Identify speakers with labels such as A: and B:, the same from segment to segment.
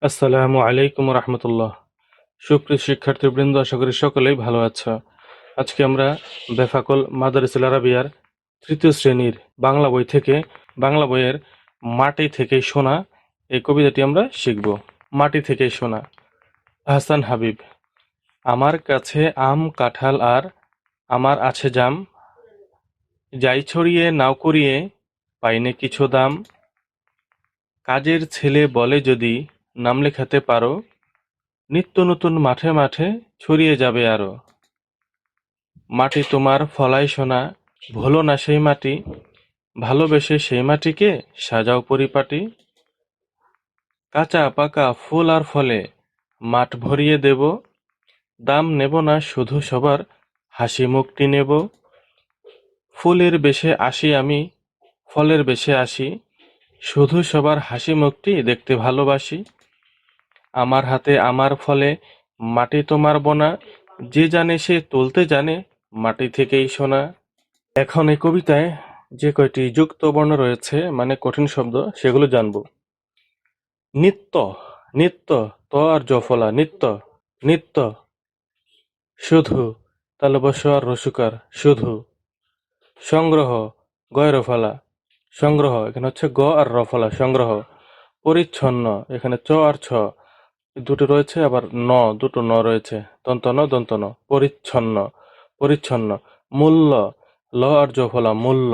A: আসসালামু আলাইকুম রহমতুল্লাহ। সুপ্রিয় শিক্ষার্থীবৃন্দ, আশা করি সকলেই ভালো আছো। আজকে আমরা বেফাকল মাদারিসুল আরাবিয়ার তৃতীয় শ্রেণীর বাংলা বই থেকে বাংলা বইয়ের মাটি থেকে সোনা এই কবিতাটি আমরা শিখব। মাটি থেকে সোনা। হাসান হাবিব। আমার কাছে আম কাঁঠাল আর আমার আছে জাম, যাই ছড়িয়ে নাও করিয়ে পাইনে কিছু দাম। কাজের ছেলে বলে যদি নাম লেখাতে পারো, নিত্য নতুন মাঠে মাঠে ছড়িয়ে যাবে আরো। মাটি তোমার ফলায় সোনা, ভোলো না সেই মাটি, ভালোবেসে সেই মাটিকে সাজাও পরিপাটি। কাঁচা পাকা ফুল আর ফলে মাঠ ভরিয়ে দেব, দাম নেব না শুধু সবার হাসি মুখটি নেব। ফুলের বেশে আসি আমি, ফলের বেশে আসি, শুধু সবার হাসি মুখটি দেখতে ভালোবাসি। আমার হাতে আমার ফলে মাটি তোমার বোনা, যে জানে সে তুলতে জানে মাটি থেকেই সোনা। এখন এই কবিতায় যে কয়টি যুক্ত বর্ণ রয়েছে মানে কঠিন শব্দ সেগুলো জানব। নিত্য, নিত্য, ত আর জফলা, নিত্য, নিত্য। শুধু, তাহলে বস আর রসুকার, শুধু। সংগ্রহ, গয় রফলা, সংগ্রহ, এখানে হচ্ছে গ আর রফলা, সংগ্রহ। পরিচ্ছন্ন, এখানে চ আর ছ দুটো রয়েছে, আবার ন, দুটো ন রয়েছে, দন্ত ন দন্ত ন, পরিচ্ছন্ন, পরিচ্ছন্ন। মূল্য, ল আর জফলা, মূল্য।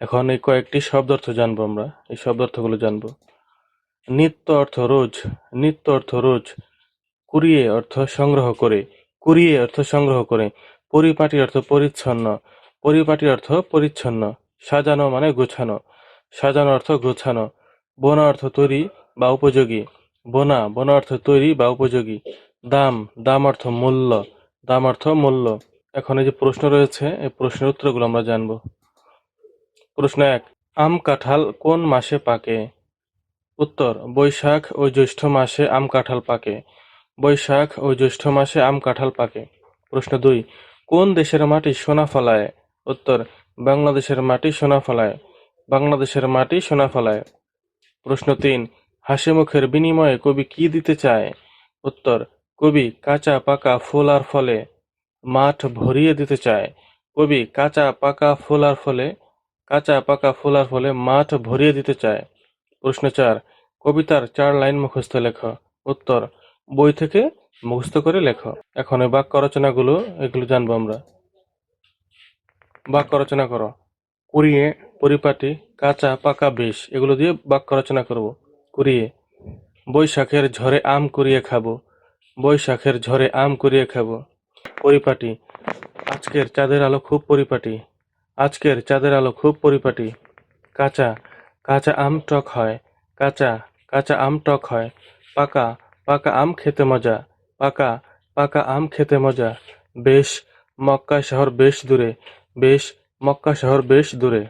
A: এখন এই কয়েকটি শব্দার্থ জানবো আমরা, এই শব্দার্থগুলো জানবো। নিত্য অর্থ রোজ, নিত্য অর্থ রোজ। কুড়িয়ে অর্থ সংগ্রহ করে, কুড়িয়ে অর্থ সংগ্রহ করে। পরিপাটি অর্থ পরিচ্ছন্ন, পরিপাটি অর্থ পরিচ্ছন্ন। সাজানো মানে গোছানো, সাজানো অর্থ গোছানো। বোনা অর্থ তৈরি বা উপযোগী, বোনা, বোনা অর্থ তৈরি বা উপযোগী। দাম, দাম অর্থ মূল্য, দাম অর্থ মূল্য। এখন এই যে প্রশ্ন রয়েছে, এই প্রশ্নের উত্তরগুলো আমরা জানবো। প্রশ্ন ১, আম কাঁঠাল কোন মাসে পাকে? উত্তর, বৈশাখ ও জ্যৈষ্ঠ মাসে আম কাঁঠাল পাকে, বৈশাখ ও জ্যৈষ্ঠ মাসে আম কাঁঠাল পাকে। প্রশ্ন ২, কোন দেশের মাটি সোনা ফলায়? উত্তর, বাংলাদেশের মাটি সোনা ফলায়, বাংলাদেশের মাটি সোনা ফলায়। প্রশ্ন ৩, হাসিমুখের বিনিময়ে কবি কি দিতে চায়? উত্তর, কবি কাঁচা পাকা ফুল আর ফলে মাঠ ভরিয়ে দিতে চায়, কবি কাঁচা পাকা ফুল আর ফলে, কাঁচা পাকা ফুল আর ফলে মাঠ ভরিয়ে দিতে চায়। প্রশ্ন ৪, কবিতার ৪ লাইন মুখস্থ লেখো। উত্তর, বই থেকে মুখস্থ করে লেখো। এখন এই বাক্য রচনাগুলো এগুলো জানবো আমরা। বাক্য রচনা করো। কুড়িয়ে, পরিপাটি, কাঁচা পাকা বেশ, এগুলো দিয়ে বাক্য রচনা করব। কুড়িয়ে, বৈশাখের ঝড়ে আম কুড়িয়ে খাবো, বৈশাখের ঝড়ে আম কুড়িয়ে খাবো। পরিপাটি, আজকের চাঁদের আলো খুব পরিপাটি, আজকের চাঁদের আলো খুব পরিপাটি। কাঁচা, কাঁচা আম টক হয়, কাঁচা, কাঁচা আম টক হয়। পাকা, পাকা আম খেতে মজা, পাকা, পাকা আম খেতে মজা। বেশ, মক্কা শহর বেশ দূরে, বেশ, মক্কা শহর বেশ দূরে।